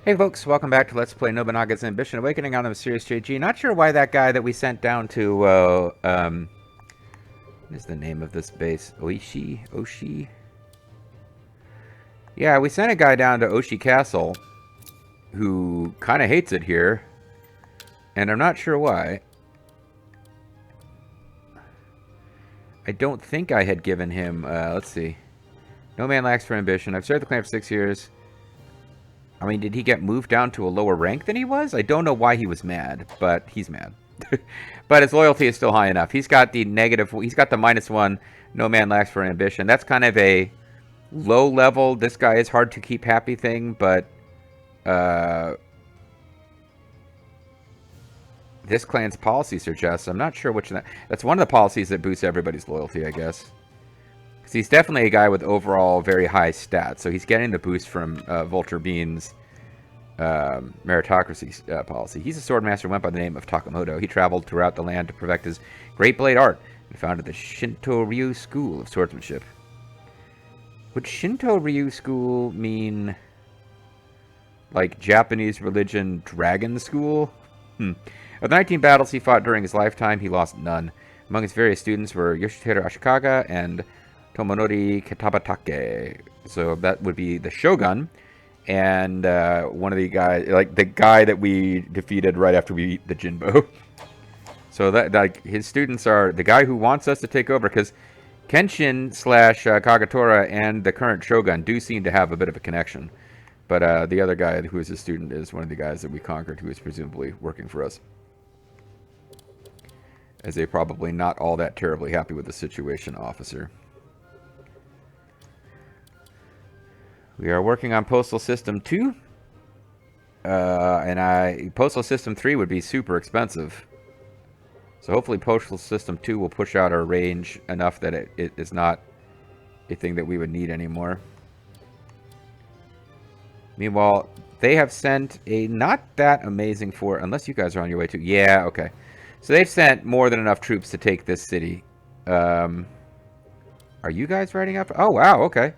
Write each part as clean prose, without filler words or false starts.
Hey folks, welcome back to Let's Play Nobunaga's Ambition Awakening on the Mysterious JG. Not sure why that guy that we sent down to, what is the name of this base? Oshi? Yeah, we sent a guy down to Oshi Castle who kind of hates it here, and I'm not sure why. I don't think I had given him, let's see. No man lacks for ambition. I've served the clan for 6 years. I mean, did he get moved down to a lower rank than he was? I don't know why he was mad, but he's mad. But his loyalty is still high enough. He's got the negative, he's got the -1, no man lacks for ambition. That's kind of a low level, this guy is hard to keep happy thing, but this clan's policy suggests, I'm not sure which, that's one of the policies that boosts everybody's loyalty, I guess. Because he's definitely a guy with overall very high stats, so he's getting the boost from Vulture Bean's meritocracy policy. He's a swordmaster who went by the name of Takamoto. He traveled throughout the land to perfect his great blade art and founded the Shinto Ryu School of Swordsmanship. Would Shinto Ryu School mean like Japanese religion dragon school? Of the 19 battles he fought during his lifetime, he lost none. Among his various students were Yoshiteru Ashikaga and Tomonori Kitabatake. So that would be the Shogun. And one of the guys, like the guy that we defeated right after we beat the Jinbo. So that, like, his students are the guy who wants us to take over, because Kenshin / Kagatora and the current Shogun do seem to have a bit of a connection. But the other guy who is a student is one of the guys that we conquered, who is presumably working for us. As a probably not all that terribly happy with the situation officer. We are working on Postal System 2. And Postal System 3 would be super expensive. So hopefully Postal System 2 will push out our range enough that it is not a thing that we would need anymore. Meanwhile, they have sent a not that amazing force, unless you guys are on your way to. Yeah, okay. So they've sent more than enough troops to take this city. Are you guys riding up? Oh, wow, okay.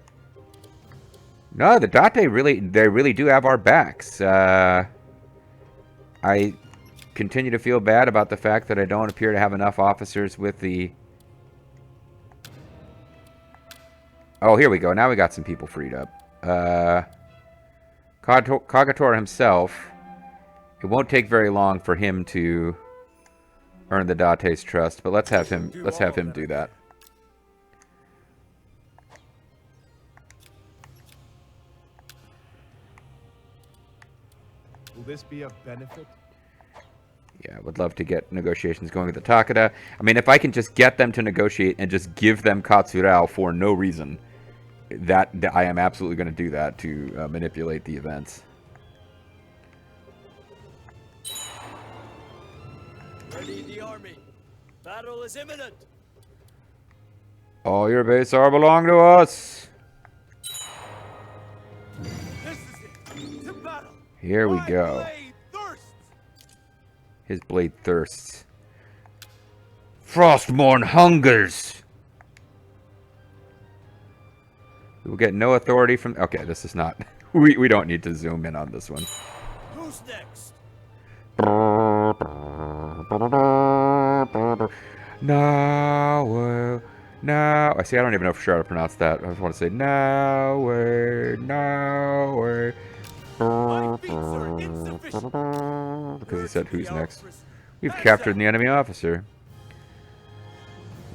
No, the Date they really do have our backs. I continue to feel bad about the fact that I don't appear to have enough officers with the... Oh, here we go. Now we got some people freed up. Kagatora himself, it won't take very long for him to earn the Date's trust, but let's have him do that. Will this be of benefit? Yeah, I would love to get negotiations going with the Takeda. I mean, if I can just get them to negotiate and just give them Katsurao for no reason, that I am absolutely going to do that to manipulate the events. Ready the army. Battle is imminent. All your base are belong to us. This is it. To battle. Here we go. My blade thirsts. His blade thirsts. Frostmourne hungers. We will get no authority from... Okay, this is not... We don't need to zoom in on this one. Who's next? Now, now. I see. I don't even know for sure how to pronounce that. I just want to say now, now. My feats are insufficient. Because he said, "Who's The next?" Empress. We've That's captured it. the enemy officer.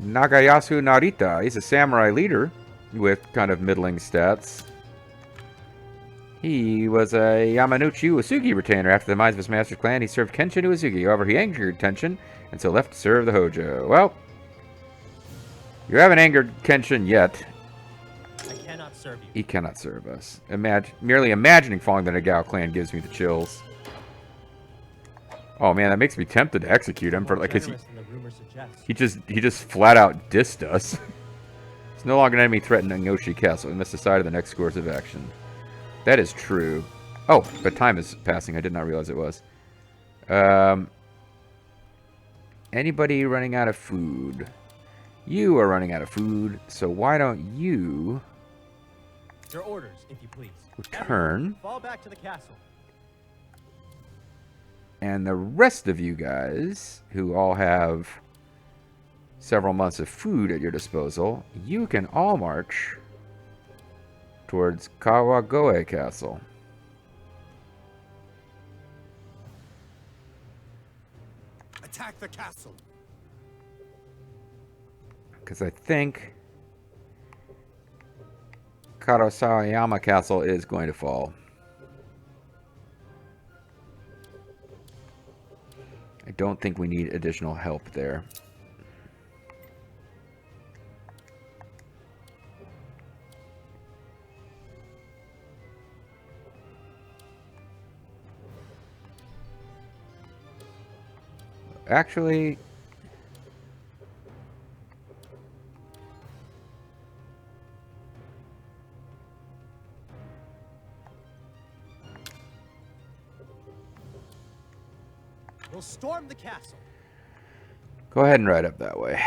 Nagayasu Narita. He's a samurai leader with kind of middling stats. He was a Yamanouchi Uesugi retainer. After the demise of his master's clan, he served Kenshin Uesugi. However, he angered Kenshin and so left to serve the Hojo. Well, you haven't angered Kenshin yet. I cannot serve you. He cannot serve us. Merely imagining falling the Nagao clan gives me the chills. Oh man, that makes me tempted to execute him for like, cause he just flat out dissed us. It's no longer an enemy threatening Oshi Castle. We must decide on the next course of action. That is true. Oh, but time is passing. I did not realize it was. Anybody running out of food? You are running out of food, so why don't you Your orders, if you please. return? Fall back to the castle. And the rest of you guys, who all have several months of food at your disposal, you can all march towards Kawagoe Castle. Attack the castle. Because I think Karasayama Castle is going to fall. I don't think we need additional help there. Actually, We'll storm the castle. go ahead and ride up that way.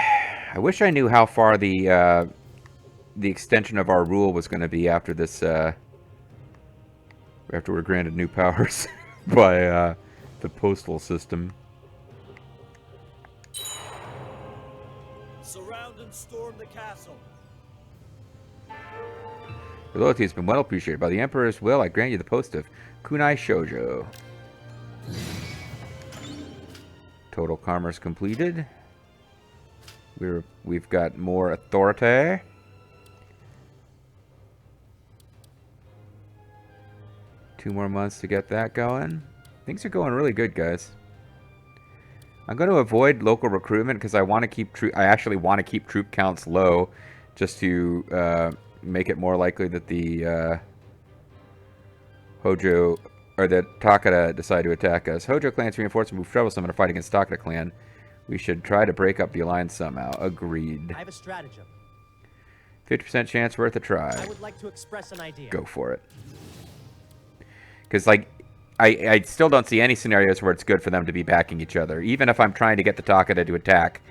I wish I knew how far the extension of our rule was going to be after this, after we're granted new powers by the postal system. Surround and storm the castle. Your loyalty has been well appreciated. By the Emperor's will, I grant you the post of Kunai Shoujo. Total commerce completed. We've got more authority. Two more months to get that going. Things are going really good, guys. I'm going to avoid local recruitment because I want to keep I actually want to keep troop counts low, just to make it more likely that the Hojo or that Takeda decide to attack us. Hojo clan's reinforcements move troublesome in a fight against Takeda clan. We should try to break up the alliance somehow. Agreed. I have a stratagem. 50% chance worth a try. I would like to express an idea. Go for it. Because, like, I still don't see any scenarios where it's good for them to be backing each other. Even if I'm trying to get the Takeda to attack,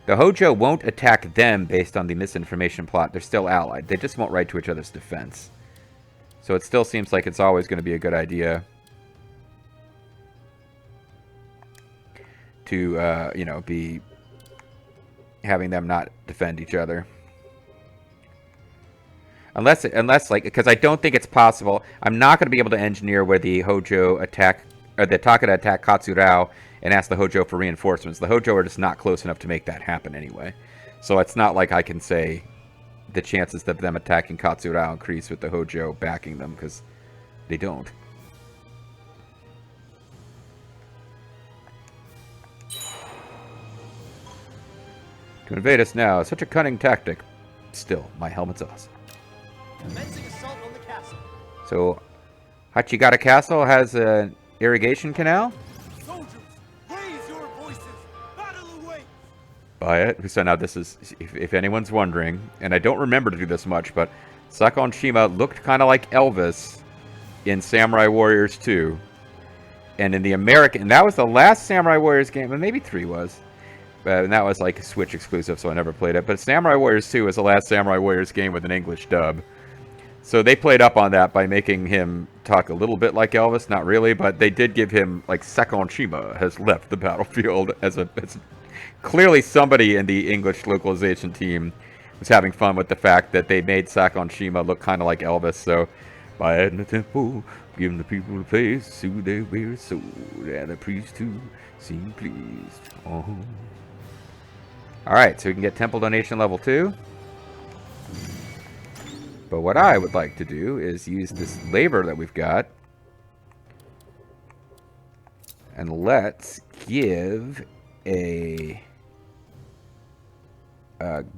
the Hojo won't attack them based on the misinformation plot. They're still allied. They just won't ride to each other's defense. So it still seems like it's always going to be a good idea to, you know, be having them not defend each other. Unless, like, because I don't think it's possible. I'm not going to be able to engineer where the Hojo attack, or the Takeda attack Katsurao and ask the Hojo for reinforcements. The Hojo are just not close enough to make that happen anyway. So it's not like I can say the chances of them attacking Katsurao increase with the Hojo backing them, because they don't. To invade us now is such a cunning tactic. Still, my helmet's awesome. Commencing assault on the castle. So, Hachigata Castle has an irrigation canal? Soldiers, raise your voices. Battle awaits. Buy it. So now this is, if anyone's wondering, and I don't remember to do this much, but Sakon Shima looked kind of like Elvis in Samurai Warriors 2. And in the American, and that was the last Samurai Warriors game, and maybe 3 was. And that was like a Switch exclusive, so I never played it. But Samurai Warriors 2 was the last Samurai Warriors game with an English dub. So they played up on that by making him talk a little bit like Elvis. Not really, but they did give him, like, Sakon Shima has left the battlefield as clearly somebody in the English localization team was having fun with the fact that they made Sakon Shima look kind of like Elvis. So, by adding the tempo, giving the people the place, soothe their weary soul, and the priest too seem pleased. Oh. Alright, so we can get temple donation level 2. But what I would like to do is use this labor that we've got. And let's give a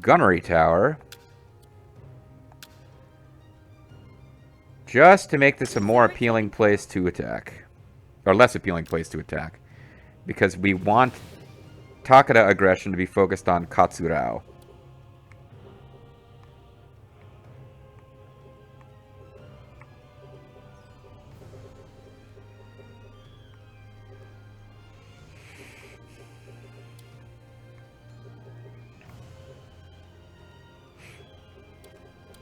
gunnery tower. Just to make this a more appealing place to attack. Or less appealing place to attack. Because we want Takeda aggression to be focused on Katsurao.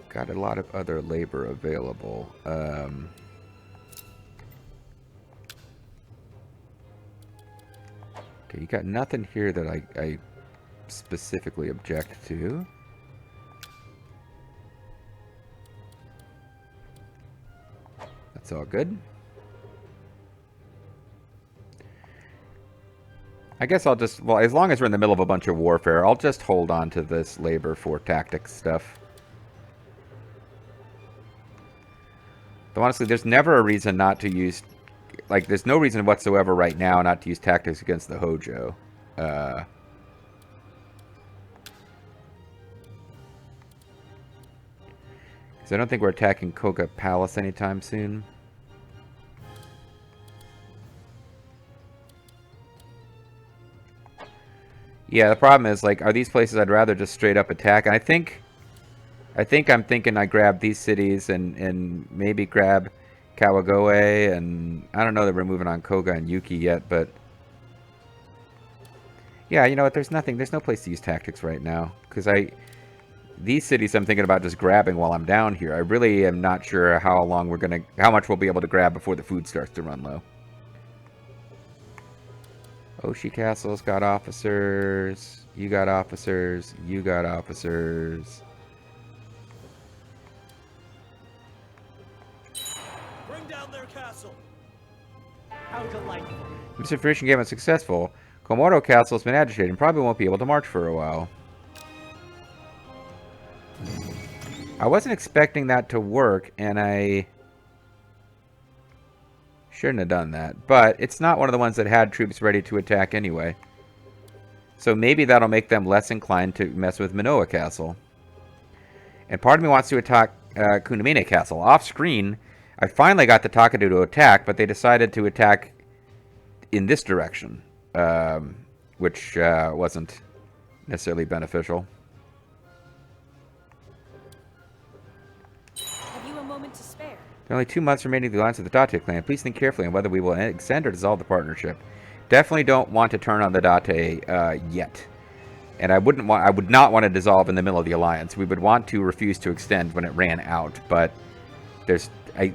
Got a lot of other labor available. Okay, you got nothing here that I specifically object to. That's all good. I guess I'll just, well, as long as we're in the middle of a bunch of warfare, I'll just hold on to this labor for tactics stuff. Though honestly, there's never a reason not to use, like, there's no reason whatsoever right now not to use tactics against the Hojo. Because I don't think we're attacking Koga Palace anytime soon. Yeah, the problem is, like, are these places I'd rather just straight up attack? And I think I'm thinking I grab these cities and maybe grab Kawagoe, and I don't know that we're moving on Koga and Yuki yet, but yeah, you know what, there's no place to use tactics right now, because these cities I'm thinking about just grabbing while I'm down here. I really am not sure how much we'll be able to grab before the food starts to run low. Oshi Castle's got officers. You got officers. You got officers. Bring down their castle. How delightful. This information game is successful. Komodo Castle has been agitated and probably won't be able to march for a while. I wasn't expecting that to work, and I shouldn't have done that. But it's not one of the ones that had troops ready to attack anyway. So maybe that'll make them less inclined to mess with Minoa Castle. And part of me wants to attack Kunamine Castle. Off screen, I finally got the Takadu to attack, but they decided to attack in this direction, which wasn't necessarily beneficial. Have you a moment to spare? There are only 2 months remaining to the alliance of the Date clan. Please think carefully on whether we will extend or dissolve the partnership. Definitely don't want to turn on the Date yet. And I would not want to dissolve in the middle of the alliance. We would want to refuse to extend when it ran out, but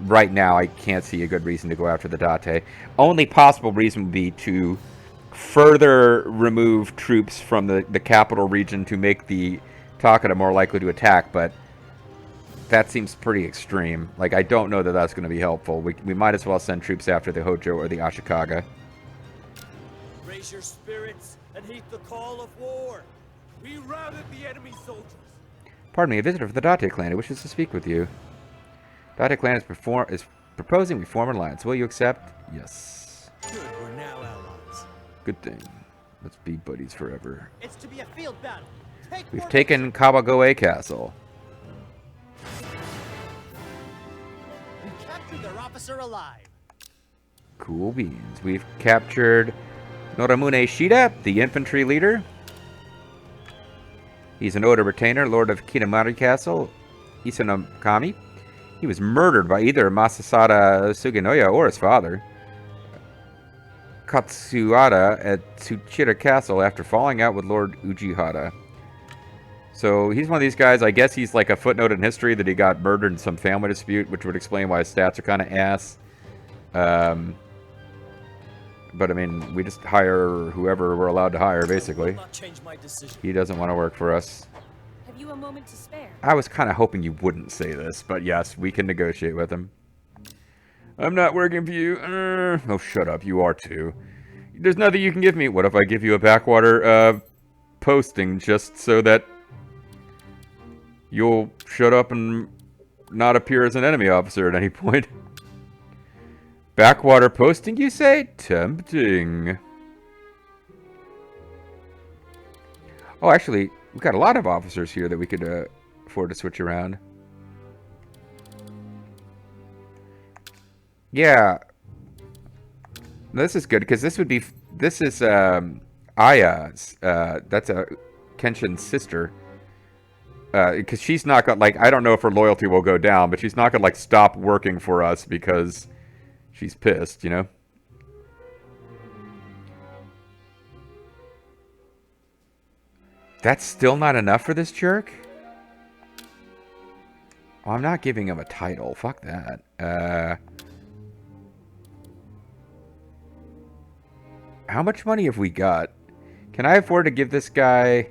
right now I can't see a good reason to go after the Date. Only possible reason would be to further remove troops from the capital region to make the Takeda more likely to attack, but that seems pretty extreme. Like, I don't know that that's going to be helpful. We might as well send troops after the Hojo or the Ashikaga. Raise your spirits and heed the call of war. We routed the enemy soldiers. Pardon me, a visitor from the Date clan who wishes to speak with you. Date clan is proposing we form an alliance. Will you accept? Yes. Good, we're now allies. Good thing. Let's be buddies forever. It's to be a field battle. We've more taken Kawagoe Castle. We captured their officer alive. Cool beans. We've captured Norimune Shida, the infantry leader. He's an Oda retainer, lord of Kinamari Castle, Isanokami. He was murdered by either Masasada Suginoya or his father, Katsuada, at Tsuchira Castle after falling out with Lord Ujihara. So he's one of these guys, I guess he's like a footnote in history that he got murdered in some family dispute, which would explain why his stats are kind of ass. But I mean, we just hire whoever we're allowed to hire, basically. Will not change my decision. He doesn't want to work for us. Have you a moment to spare? I was kind of hoping you wouldn't say this, but yes, we can negotiate with him. I'm not working for you. Oh, shut up. You are too. There's nothing you can give me. What if I give you a backwater posting just so that you'll shut up and not appear as an enemy officer at any point? Backwater posting, you say? Tempting. Oh, actually, we've got a lot of officers here that we could afford to switch around. Yeah. This is good, because this is Aya's. That's Kenshin's sister. Because she's not gonna, like, I don't know if her loyalty will go down, but she's not gonna, like, stop working for us because she's pissed, you know? That's still not enough for this jerk? Oh, I'm not giving him a title. Fuck that. How much money have we got? Can I afford to give this guy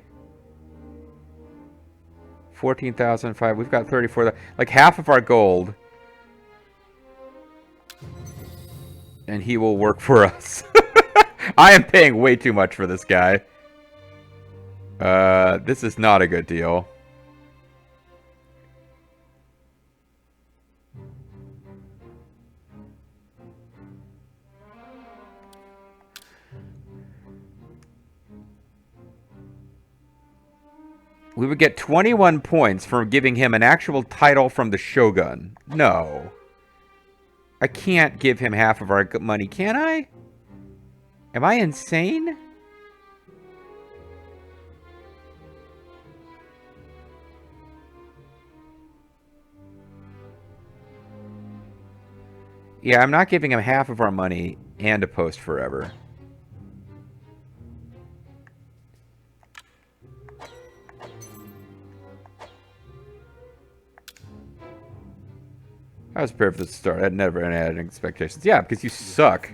14,005? We've got 34. Like half of our gold. And he will work for us. I am paying way too much for this guy. This is not a good deal. We would get 21 points for giving him an actual title from the Shogun. No. I can't give him half of our money, can I? Am I insane? Yeah, I'm not giving him half of our money and a post forever. I was prepared for the start. I had never had expectations. Yeah, because you suck.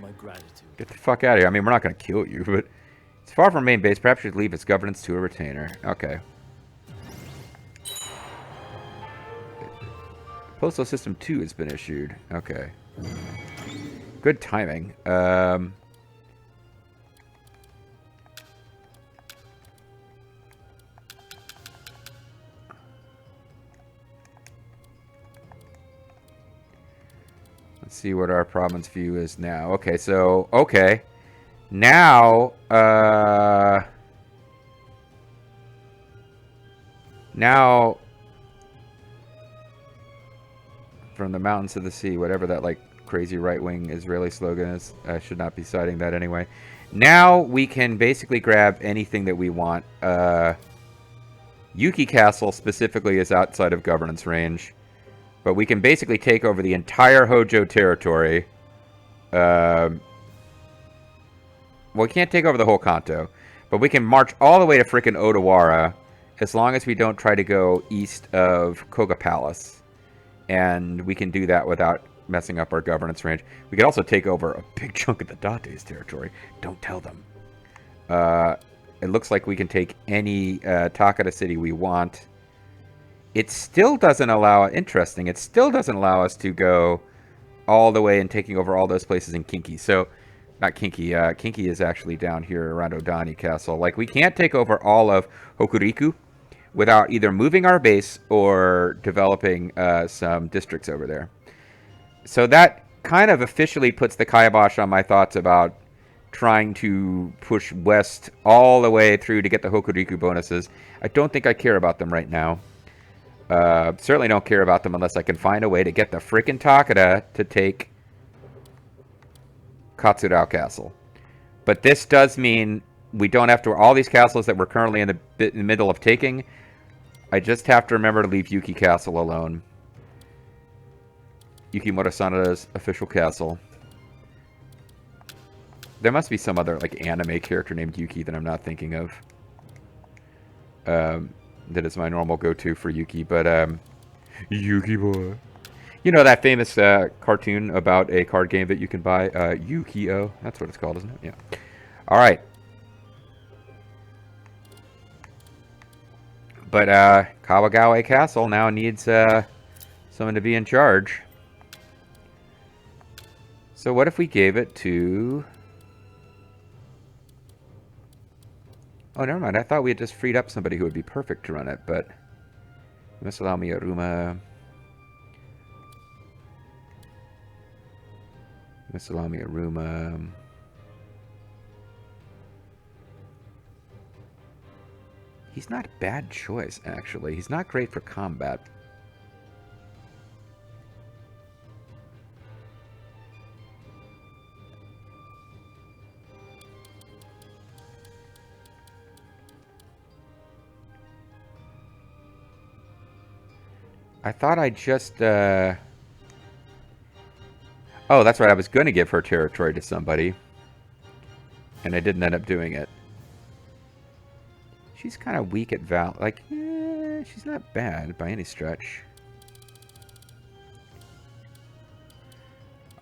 Get the fuck out of here. I mean, we're not going to kill you, but it's far from main base. Perhaps you should leave its governance to a retainer. Okay. Postal System 2 has been issued. Okay. Good timing. Let's see what our province view is now. Okay, so, okay. Now, now, from the mountains to the sea, whatever that, like, crazy right-wing Israeli slogan is. I should not be citing that anyway. Now we can basically grab anything that we want. Yuki Castle specifically is outside of governance range. But we can basically take over the entire Hojo territory. Well, we can't take over the whole Kanto. But we can march all the way to frickin' Odawara. As long as we don't try to go east of Koga Palace. And we can do that without messing up our governance range. We could also take over a big chunk of the Date's territory. Don't tell them. It looks like we can take any Takeda city we want. It still doesn't allow... Interesting. It still doesn't allow us to go all the way and taking over all those places in Kinki. So, not Kinki. Kinki is actually down here around Odani Castle. Like, we can't take over all of Hokuriku without either moving our base or developing some districts over there. So that kind of officially puts the kibosh on my thoughts about trying to push west all the way through to get the Hokuriku bonuses. I don't think I care about them right now. Certainly don't care about them unless I can find a way to get the frickin' Takeda to take Katsurao Castle. But this does mean we don't have to... All these castles that we're currently in the middle of taking, I just have to remember to leave Yuki Castle alone. Yuki Murasana's official castle. There must be some other like anime character named Yuki that I'm not thinking of. That is my normal go-to for Yuki, but Yuki boy. You know that famous cartoon about a card game that you can buy? Yu-Gi-Oh! That's what it's called, isn't it? Yeah. Alright. But Kawagawa Castle now needs someone to be in charge. So what if we gave it to... Oh, never mind. I thought we had just freed up somebody who would be perfect to run it, but... You must allow me Aruma... You must allow me Aruma... He's not a bad choice, actually. He's not great for combat. I thought I just, Oh, that's right. I was going to give her territory to somebody. And I didn't end up doing it. She's kind of weak at Val... Like, she's not bad by any stretch.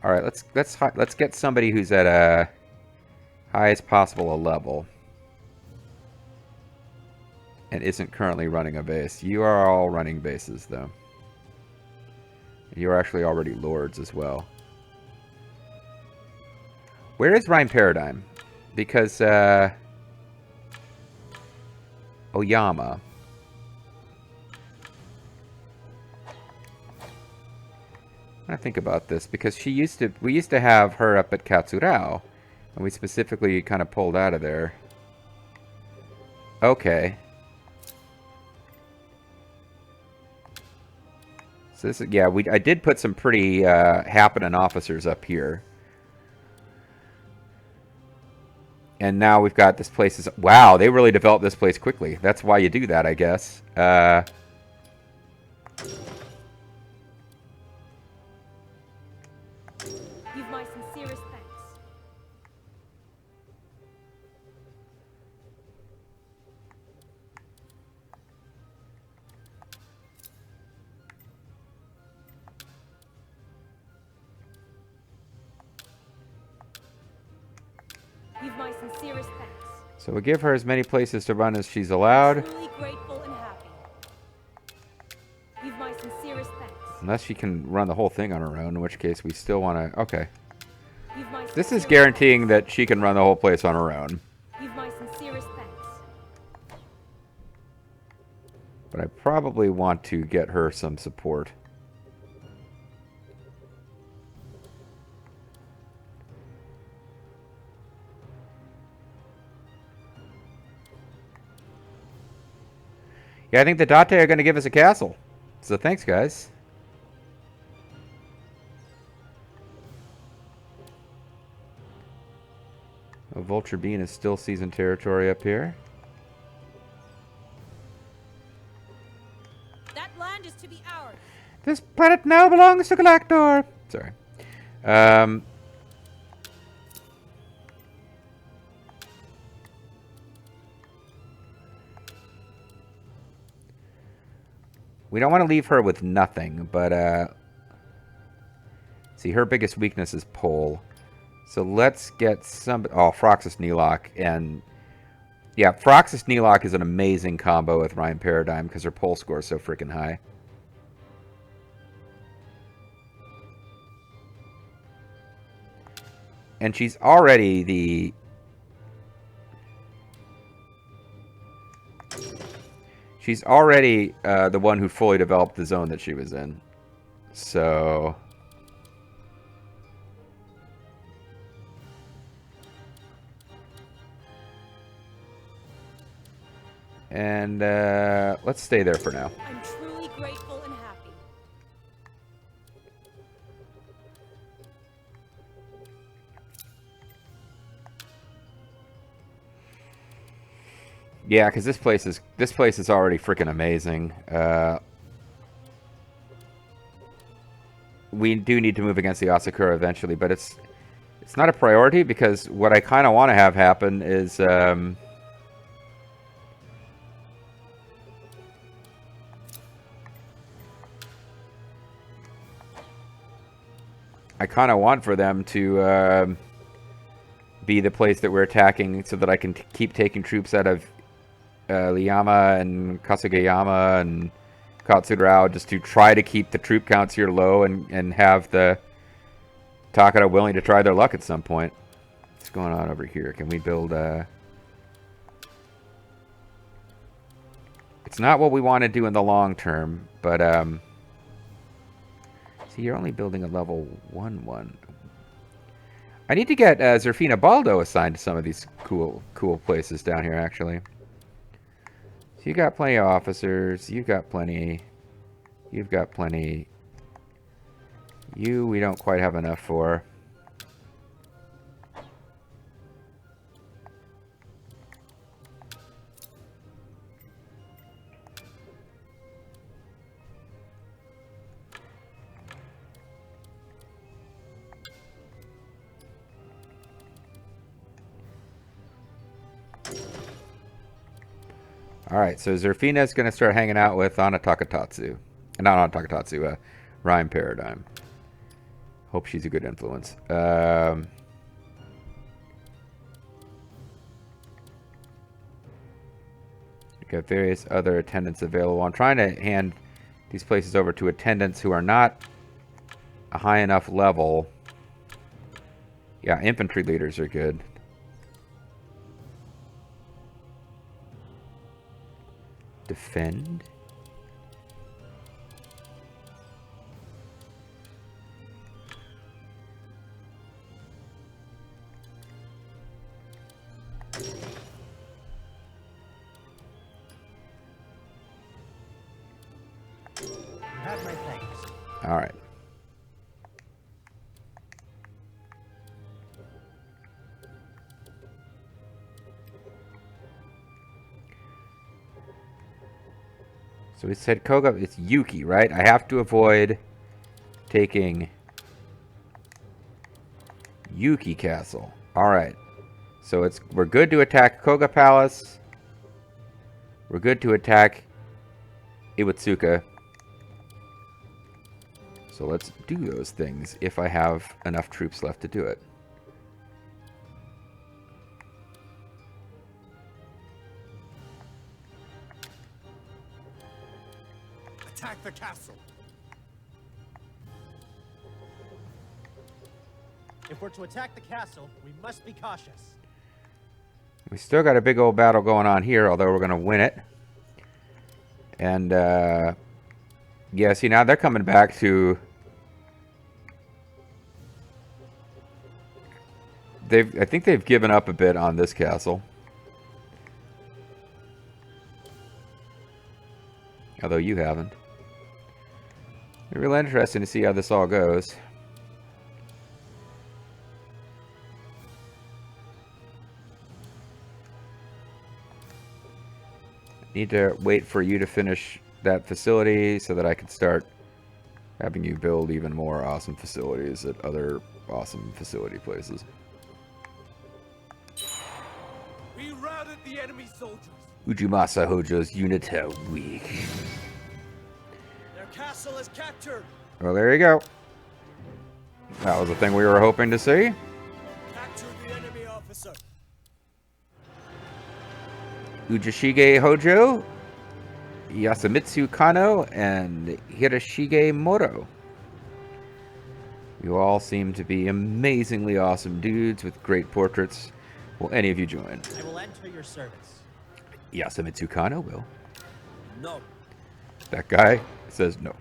Alright, let's get somebody who's at, highest possible a level. And isn't currently running a base. You are all running bases, though. You're actually already lords as well. Where is Rhyme Paradigm? Because, Oyama. I think about this because we used to have her up at Katsurao, and we specifically kind of pulled out of there. Okay. So this is, yeah, I did put some pretty happening officers up here. And now we've got this place wow, they really developed this place quickly. That's why you do that, I guess. You've my sincerest thanks. You've my sincerest thanks. So we give her as many places to run as she's allowed. Truly grateful and happy. You've my sincerest thanks. Unless she can run the whole thing on her own, in which case we still want to... Okay. You've my This is sincerest guaranteeing that she can run the whole place on her own. thanks. You've my sincerest thanks. But I probably want to get her some support. Yeah, I think the Date are going to give us a castle. So thanks, guys. Oh, Vulture Bean is still seasoned territory up here. That land is to be ours. This planet now belongs to Galactor. Sorry. We don't want to leave her with nothing, but see, her biggest weakness is pull. So let's get some... Oh, Froxus Neelock. And yeah, Froxus Neelock is an amazing combo with Rhyme Paradigm because her pull score is so freaking high. And she's already the... She's already the one who fully developed the zone that she was in. So... And let's stay there for now. I'm truly grateful and happy. Yeah, because this place is already freaking amazing. We do need to move against the Asakura eventually, but it's not a priority because what I kind of want to have happen is I kind of want for them to be the place that we're attacking so that I can keep taking troops out of Liyama and Kasugayama and Katsurao just to try to keep the troop counts here low and have the Takara willing to try their luck at some point. What's going on over here? Can we build It's not what we want to do in the long term, but see, you're only building a level 1-1. I need to get Zerfina Baldo assigned to some of these cool places down here, actually. So you got plenty of officers. You've got plenty. You've got plenty. You, we don't quite have enough for. Alright, so Zerfina is going to start hanging out with Ana Takatatsu. Not Ana Takatatsu, Rhyme Paradigm. Hope she's a good influence. Got various other attendants available. I'm trying to hand these places over to attendants who are not a high enough level. Yeah, infantry leaders are good. Defend. Have my thanks. All right. So we said Koga, it's Yuki, right? I have to avoid taking Yuki Castle. All right. So we're good to attack Koga Palace. We're good to attack Iwatsuka. So let's do those things if I have enough troops left to do it. Attack the castle. If we're to attack the castle, we must be cautious. We still got a big old battle going on here, although we're going to win it. And, yeah, see, now they're coming back to... I think they've given up a bit on this castle. Although you haven't. It's really interesting to see how this all goes. Need to wait for you to finish that facility so that I can start having you build even more awesome facilities at other awesome facility places. We routed the enemy soldiers. Ujimasa Hojo's units are weak. Their castle is captured. Well, there you go. That was the thing we were hoping to see. Capture the enemy officer. Ujishige Hojo, Yasamitsu Kano, and Hiroshige Moro. You all seem to be amazingly awesome dudes with great portraits. Will any of you join? I will enter your service. Yasamitsu Kano will. No. That guy says no.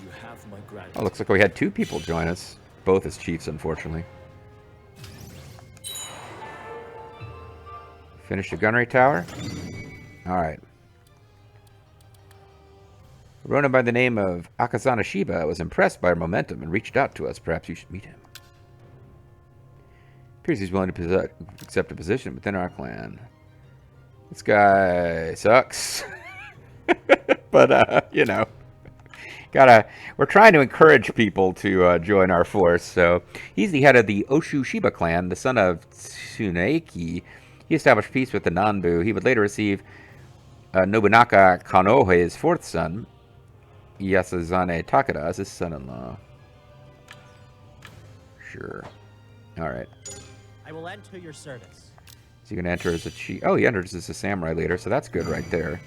You have my gratitude. Oh, looks like we had two people join us. Both as chiefs, unfortunately. Finish the gunnery tower. Alright. A Ronin by the name of Akazana Shiba was impressed by our momentum and reached out to us. Perhaps you should meet him. Appears he's willing to accept a position within our clan. This guy sucks. But, you know. We're trying to encourage people to join our force. So, he's the head of the Oshu Shiba clan, the son of Tsuneiki. He established peace with the Nanbu. He would later receive Nobunaga Kanohe's fourth son, Yasuzane Takeda, as his son-in-law. Sure. Alright. I will enter your service. So you can enter as a chief. Oh, he enters as a samurai leader, so that's good right there.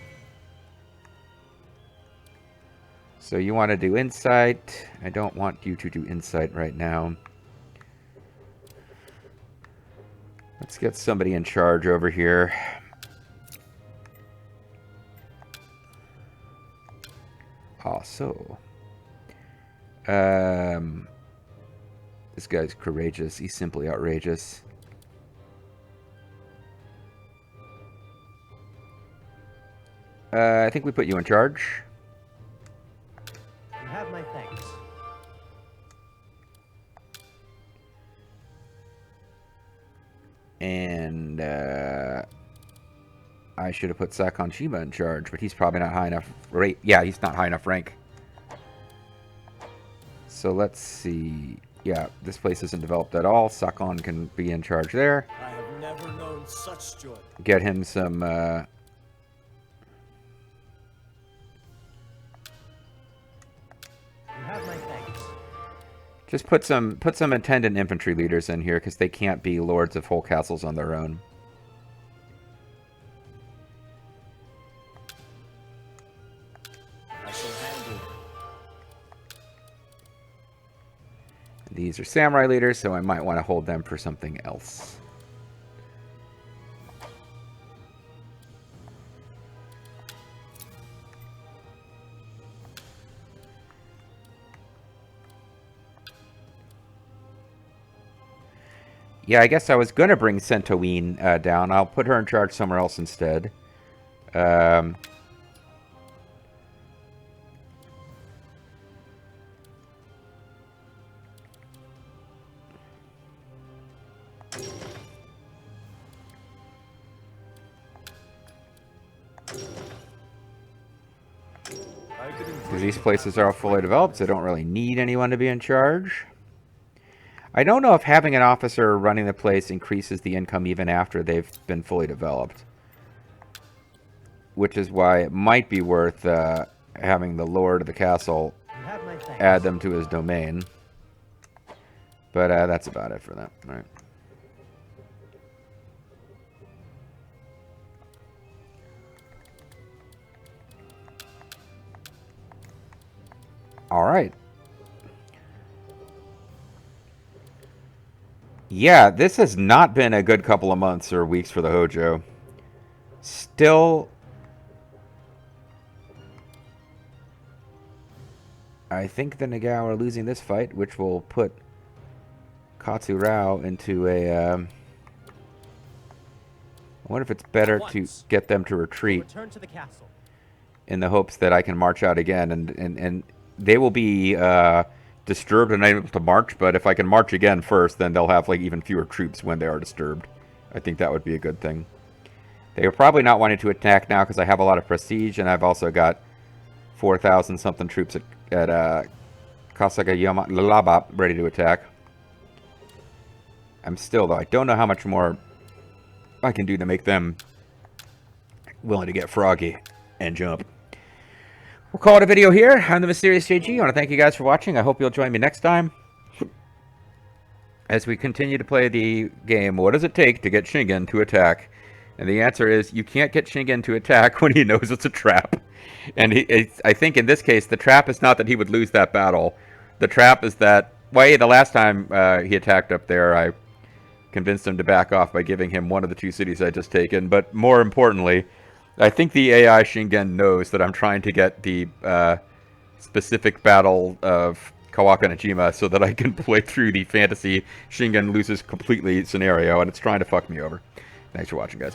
So you want to do insight. I don't want you to do insight right now. Let's get somebody in charge over here. Also, this guy's courageous. He's simply outrageous. I think we put you in charge. You have my thanks. And I should have put Sakon Shima in charge, but he's probably not high enough rate. Yeah, he's not high enough rank. So let's see. Yeah, this place isn't developed at all. Sakon can be in charge there. I have never known such joy. Get him some You have my thanks. just put some attendant infantry leaders in here because they can't be lords of whole castles on their own. These are samurai leaders, so I might want to hold them for something else. Yeah, I guess I was going to bring Sentoine down. I'll put her in charge somewhere else instead. Because these places are all fully developed, so I don't really need anyone to be in charge. I don't know if having an officer running the place increases the income even after they've been fully developed. Which is why it might be worth having the lord of the castle add them to his domain. But that's about it for that. All right. All right. Yeah, this has not been a good couple of months or weeks for the Hojo. Still, I think the Nagao are losing this fight, which will put Katsurao into a... I wonder if it's better to get them to retreat Return to the castle. in the hopes that I can march out again, and they will be disturbed and unable to march, but if I can march again first, then they'll have like even fewer troops when they are disturbed. I think that would be a good thing. They are probably not wanting to attack now because I have a lot of prestige, and I've also got 4,000 something troops at Kasagayama ready to attack. I'm still, though, I don't know how much more I can do to make them willing to get froggy and jump. We'll call it a video here. I'm the Mysterious JG. I want to thank you guys for watching. I hope you'll join me next time as we continue to play the game, what does it take to get Shingen to attack? And the answer is, you can't get Shingen to attack when he knows it's a trap. And I think in this case, the trap is not that he would lose that battle. The trap is that, the last time he attacked up there, I convinced him to back off by giving him one of the two cities I'd just taken. But more importantly, I think the AI Shingen knows that I'm trying to get the specific battle of Kawakanojima so that I can play through the fantasy Shingen loses completely scenario, and it's trying to fuck me over. Thanks for watching, guys.